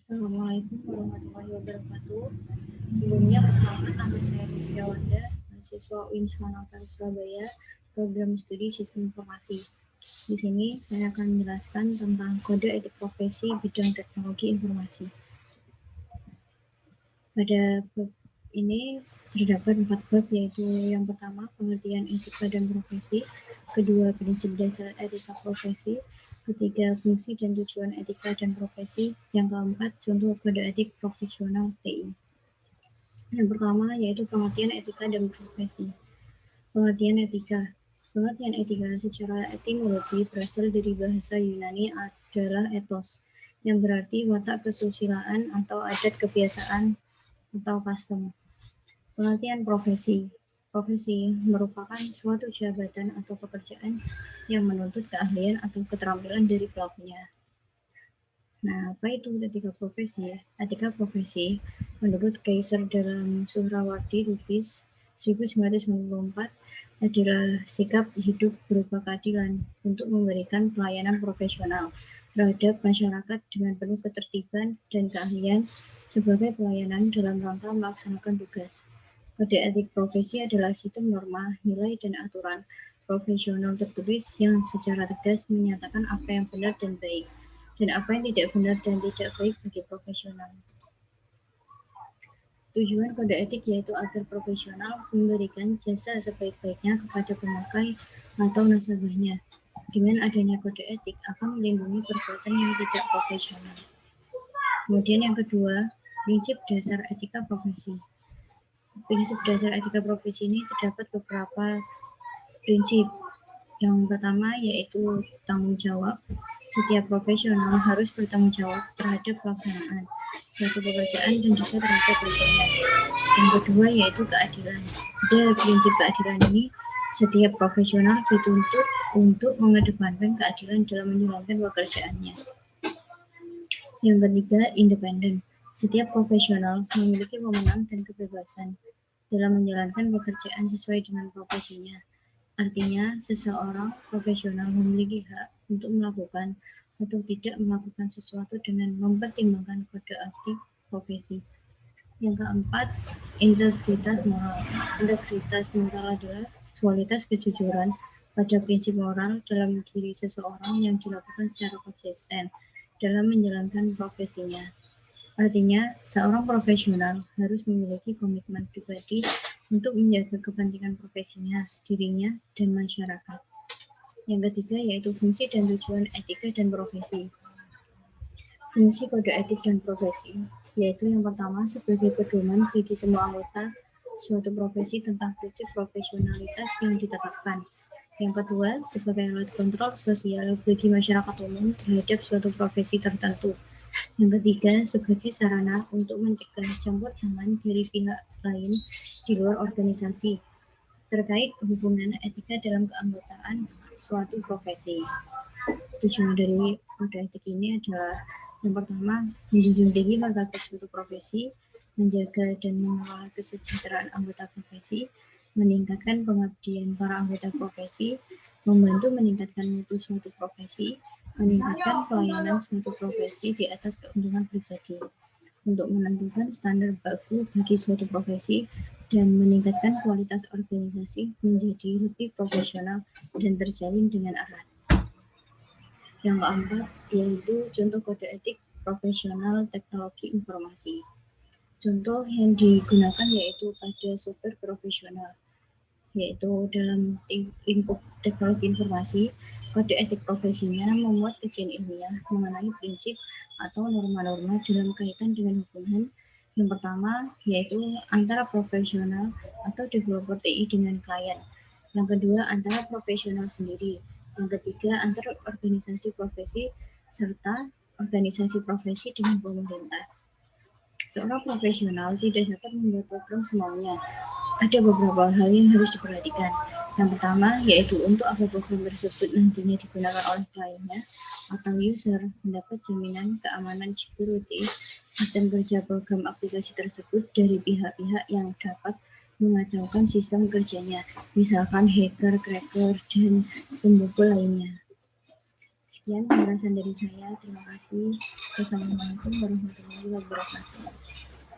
Assalamualaikum warahmatullahi wabarakatuh. Sebelumnya perkenalkan, nama saya Rifia Wanda, mahasiswa UIN Sumanapar Surabaya, program studi Sistem Informasi. Di sini saya akan menjelaskan tentang kode etik profesi bidang teknologi informasi. Pada bab ini terdapat 4 bab, yaitu yang pertama pengertian etika dan profesi, kedua prinsip dasar etika profesi, ketiga fungsi dan tujuan etika dan profesi, yang keempat contoh kode etik profesional TI. Yang pertama yaitu pengertian etika dan profesi. Pengertian etika. Pengertian etika secara etimologi berasal dari bahasa Yunani adalah ethos, yang berarti watak kesusilaan atau adat kebiasaan atau custom. Pengertian profesi. Profesi merupakan suatu jabatan atau pekerjaan yang menuntut keahlian atau keterampilan dari pelakunya. Nah, apa itu etika profesi? Etika profesi menurut Kaisar dalam Suhrawardi Lubis 1994 adalah sikap hidup berupa keadilan untuk memberikan pelayanan profesional terhadap masyarakat dengan penuh ketertiban dan keahlian sebagai pelayanan dalam rangka melaksanakan tugas. Kode etik profesi adalah sistem norma, nilai, dan aturan profesional tertulis yang secara tegas menyatakan apa yang benar dan baik, dan apa yang tidak benar dan tidak baik bagi profesional. Tujuan kode etik yaitu agar profesional memberikan jasa sebaik-baiknya kepada pemakai atau nasabahnya. Dengan adanya kode etik akan melindungi perbuatan yang tidak profesional. Kemudian yang kedua, prinsip dasar etika profesi. Prinsip dasar etika profesi ini terdapat beberapa prinsip. Yang pertama yaitu tanggung jawab. Setiap profesional harus bertanggung jawab terhadap pelaksanaan suatu pekerjaan dan juga terhadap hasilnya. Yang kedua yaitu keadilan. Pada prinsip keadilan ini, setiap profesional dituntut untuk mengedepankan keadilan dalam menjalankan pekerjaannya. Yang ketiga, independen. Setiap profesional memiliki wewenang dan kebebasan dalam menjalankan pekerjaan sesuai dengan profesinya. Artinya, seseorang profesional memiliki hak untuk melakukan atau tidak melakukan sesuatu dengan mempertimbangkan kode etik profesi. Yang keempat, integritas moral. Integritas moral adalah kualitas kejujuran pada prinsip moral dalam diri seseorang yang dilakukan secara konsisten dalam menjalankan profesinya. Artinya, seorang profesional harus memiliki komitmen pribadi untuk menjaga kepentingan profesinya, dirinya, dan masyarakat. Yang ketiga yaitu fungsi dan tujuan etika dan profesi. Fungsi kode etik dan profesi, yaitu yang pertama sebagai pedoman bagi semua anggota suatu profesi tentang prinsip profesionalitas yang ditetapkan. Yang kedua, sebagai alat kontrol sosial bagi masyarakat umum terhadap suatu profesi tertentu. Yang ketiga, sebagai sarana untuk mencegah campur tangan dari pihak lain di luar organisasi terkait hubungan etika dalam keanggotaan suatu profesi. Tujuan dari kode etik ini adalah yang pertama, menjunjung tinggi martabat suatu profesi, menjaga dan mengelola kesejahteraan anggota profesi, meningkatkan pengabdian para anggota profesi, membantu meningkatkan mutu suatu profesi, meningkatkan pelayanan suatu profesi di atas keuntungan pribadi, untuk menentukan standar baku bagi suatu profesi, dan meningkatkan kualitas organisasi menjadi lebih profesional dan terjalin dengan erat. Yang keempat, yaitu contoh kode etik profesional teknologi informasi. Contoh yang digunakan yaitu pada software profesional, yaitu dalam lingkup teknologi informasi, kode etik profesinya memuat kajian ilmiah mengenai prinsip atau norma-norma dalam kaitan dengan hubungan yang pertama yaitu antara profesional atau developer TI dengan klien. Yang kedua, antara profesional sendiri. Yang ketiga, antara organisasi profesi serta organisasi profesi dengan pemerintah. Seorang profesional tidak dapat membuat program semaunya. Ada beberapa hal yang harus diperhatikan. Yang pertama, yaitu untuk apa program tersebut nantinya digunakan oleh kliennya atau user, mendapat jaminan keamanan security sistem kerja program aplikasi tersebut dari pihak-pihak yang dapat mengacaukan sistem kerjanya, misalkan hacker, cracker, dan pembobol lainnya. Sekian penjelasan dari saya. Terima kasih. Wassalamualaikum warahmatullahi wabarakatuh.